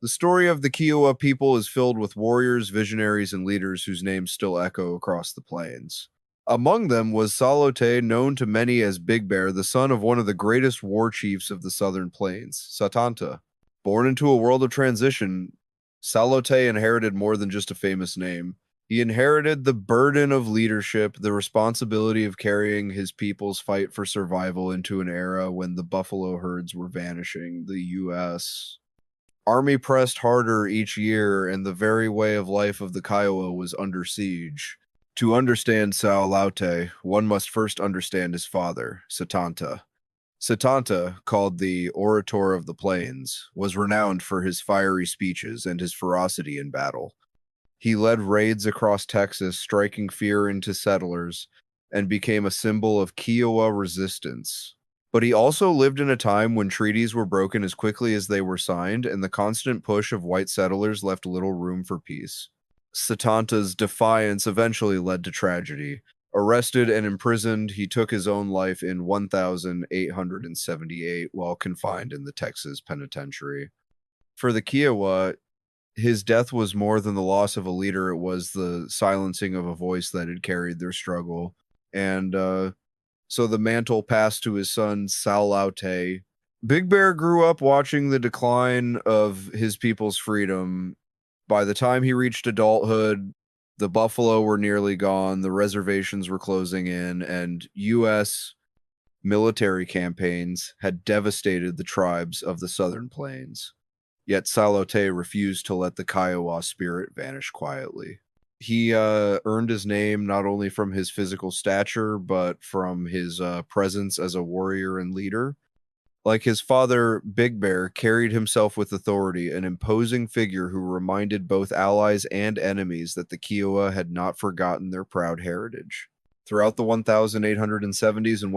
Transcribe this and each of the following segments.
The story of the Kiowa people is filled with warriors, visionaries, and leaders whose names still echo across the plains. Among them was Tsaulautè, known to many as Big Bear, the son of one of the greatest war chiefs of the southern plains, Satanta. Born into a world of transition, Tsaulautè inherited more than just a famous name. He inherited the burden of leadership, the responsibility of carrying his people's fight for survival into an era when the buffalo herds were vanishing. The U.S. Army pressed harder each year, and the very way of life of the Kiowa was under siege. To understand Tsaulautè, one must first understand his father, Satanta. Satanta, called the Orator of the Plains, was renowned for his fiery speeches and his ferocity in battle. He led raids across Texas, striking fear into settlers, and became a symbol of Kiowa resistance. But he also lived in a time when treaties were broken as quickly as they were signed, and the constant push of white settlers left little room for peace. Satanta's defiance eventually led to tragedy. Arrested and imprisoned, he took his own life in 1878 while confined in the Texas penitentiary. For the Kiowa, his death was more than the loss of a leader, it was the silencing of a voice that had carried their struggle. And so the mantle passed to his son, Tsaulautè. Big Bear grew up watching the decline of his people's freedom. By the time he reached adulthood, the buffalo were nearly gone, the reservations were closing in, and U.S. military campaigns had devastated the tribes of the southern plains. Yet Tsaulautè refused to let the Kiowa spirit vanish quietly. He earned his name not only from his physical stature, but from his presence as a warrior and leader. Like his father, Big Bear carried himself with authority, an imposing figure who reminded both allies and enemies that the Kiowa had not forgotten their proud heritage. Throughout the 1870s and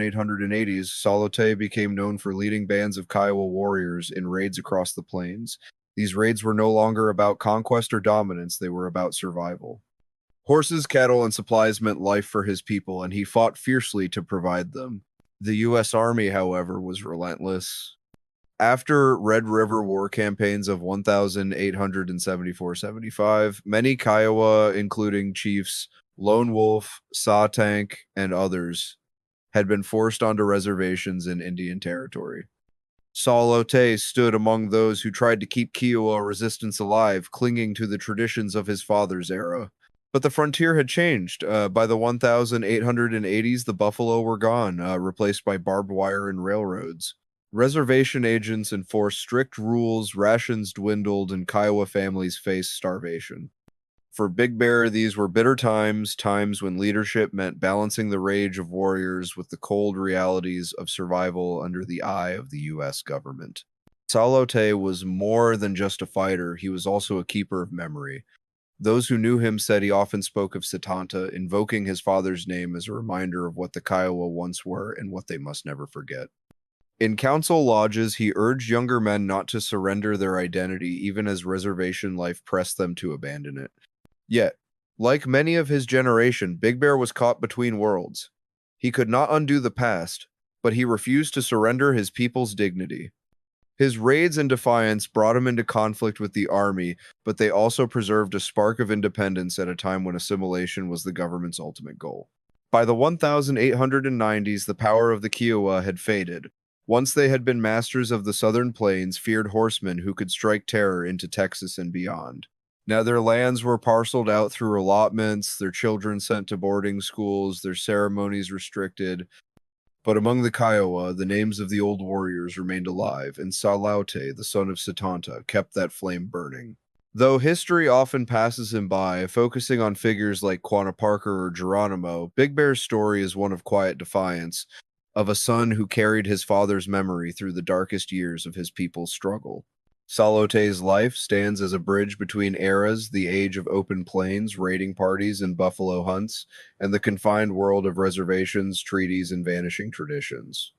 1880s, Tsaulautè became known for leading bands of Kiowa warriors in raids across the plains. These raids were no longer about conquest or dominance, they were about survival. Horses, cattle, and supplies meant life for his people, and he fought fiercely to provide them. The U.S. Army, however, was relentless. After Red River War campaigns of 1874-75, many Kiowa, including chiefs Lone Wolf, Saw Tank, and others, had been forced onto reservations in Indian Territory. Tsaulautè stood among those who tried to keep Kiowa resistance alive, clinging to the traditions of his father's era. But the frontier had changed. By the 1880s, the buffalo were gone, replaced by barbed wire and railroads. Reservation agents enforced strict rules, rations dwindled, and Kiowa families faced starvation. For Big Bear, these were bitter times, times when leadership meant balancing the rage of warriors with the cold realities of survival under the eye of the U.S. government. Tsaulautè was more than just a fighter, he was also a keeper of memory. Those who knew him said he often spoke of Satanta, invoking his father's name as a reminder of what the Kiowa once were and what they must never forget. In council lodges, he urged younger men not to surrender their identity, even as reservation life pressed them to abandon it. Yet, like many of his generation, Big Bear was caught between worlds. He could not undo the past, but he refused to surrender his people's dignity. His raids and defiance brought him into conflict with the army, but they also preserved a spark of independence at a time when assimilation was the government's ultimate goal. By the 1890s, the power of the Kiowa had faded. Once they had been masters of the southern plains, feared horsemen who could strike terror into Texas and beyond. Now their lands were parceled out through allotments, their children sent to boarding schools, their ceremonies restricted. But among the Kiowa, the names of the old warriors remained alive, and Tsaulautè, the son of Satanta, kept that flame burning. Though history often passes him by, focusing on figures like Quanah Parker or Geronimo, Big Bear's story is one of quiet defiance, of a son who carried his father's memory through the darkest years of his people's struggle. Tsaulautè's life stands as a bridge between eras, the age of open plains, raiding parties, and buffalo hunts, and the confined world of reservations, treaties, and vanishing traditions.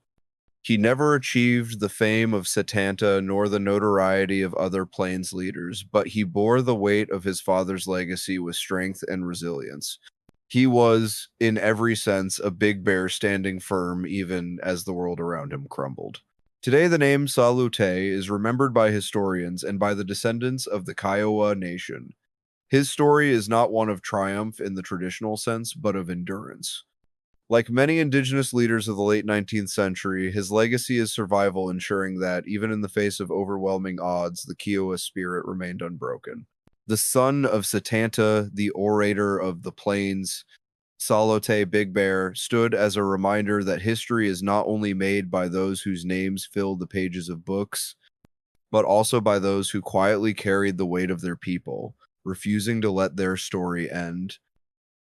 He never achieved the fame of Satanta nor the notoriety of other plains leaders, but he bore the weight of his father's legacy with strength and resilience. He was, in every sense, a big bear standing firm even as the world around him crumbled. Today, the name Tsaulautè is remembered by historians and by the descendants of the Kiowa nation. His story is not one of triumph in the traditional sense, but of endurance. Like many indigenous leaders of the late 19th century, his legacy is survival, ensuring that, even in the face of overwhelming odds, the Kiowa spirit remained unbroken. The son of Satanta, the orator of the plains, Tsaulautè Big Bear, stood as a reminder that history is not only made by those whose names fill the pages of books, but also by those who quietly carried the weight of their people, refusing to let their story end.